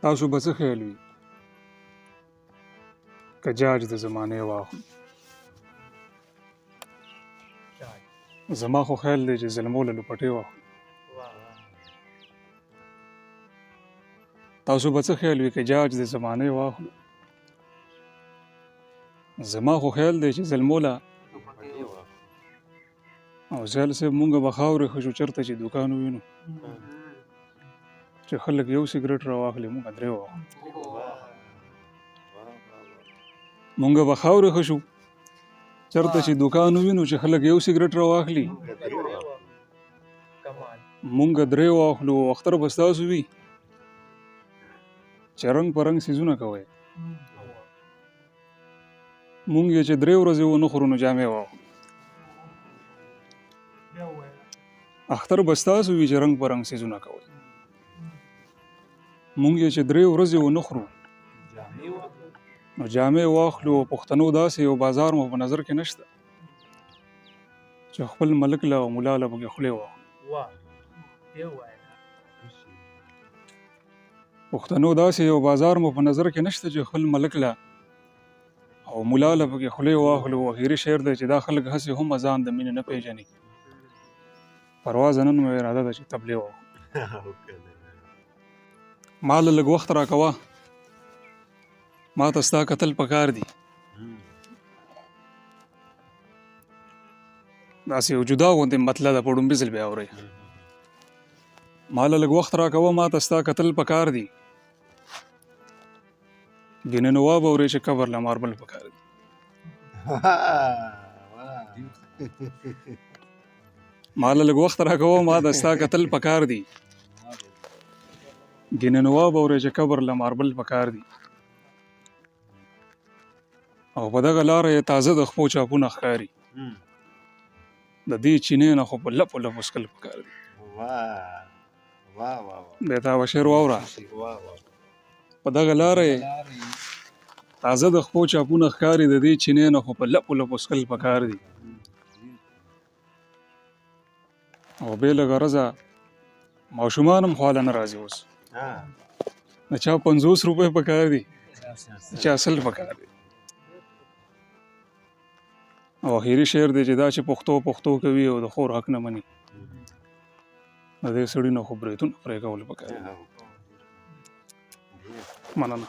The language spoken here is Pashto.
تاسو به څه خیال وي که جاج د زمانې واخلو؟ زما خو خیال دی چې زلمو له لپټې واخلو. تاسو به څه خیال وي که جاج د زمانې واخلو؟ زما خو خیال دی چې زلمو له او زیال صاحب مونږ به خاورې خشو چېرته چې دوکان ووینو چې خلک یو سګرټ راواخلي مونږ درې واخلو. مونږ به خاورې خشو چېرته چې دوکان ووینو چې خلک یو سګرټ راواخلي مونږ درې واخلو. اختر به ستاسو وي چې رنګ په رنګ څیزونه کوئ، مونږ یې چې درې ورځې ونه خورو نو جامې واخلو. اختر به ستاسو وي چې رنګ په رنګ څیزونه کوئ، مونږ یې چې درې ورځې ونه خورو نو جامې واخلو. پښتنو داسې یو بازار مو په نظر کې نشته چې خپل ملک له او ملا له پکې خولې واخلو. پښتنو داسې یو بازار مو په نظر کې نشته چې خپل ملک له او ملا له پکې خولې واخلو. اخري شعر دی چې دا خلک هسې هم اذان د مینې نه پیژني، پرواز نن مې اراده ده چې تبلیغ واخلو. ما له لږ وخت راکوه، ما ته ستا کتل پکار دي. داسې یو جدا غوندې مطلع ده، په ډومبي ځل بیا اورئ. ما له لږ وخت راکوه، ما ته ستا کتل پکار دي. ګینه نواب اورئ چې قبر له ماربل پکار دي. ما له لږ وخت راکوه، ما ته ستا کتل پکار دي. ګینه نواب اورئ چې قبر له ماربل پکار دي. او په دغه لاره یې تازه د خپو چاپونه ښکاري، د دې چینې نه خو په لپو لپو څکل پکار دي. بیا تا به شعر واوره. په دغه لاره یې تازه د خپو چاپونه ښکاري، د دې چینې نه خو په لپو لپو څکل پکار دي. او بې له غرضه ماشومان هم خواله نه راځي اوس، د چا 50 روپۍ پکار دي، د چا 100 پکار دي. او اخري شعر دی چې دا چې پښتو کوي او د خور حق نه مني، د دې سړي نه خو بریتونه پرې کول پکار دي. مننه.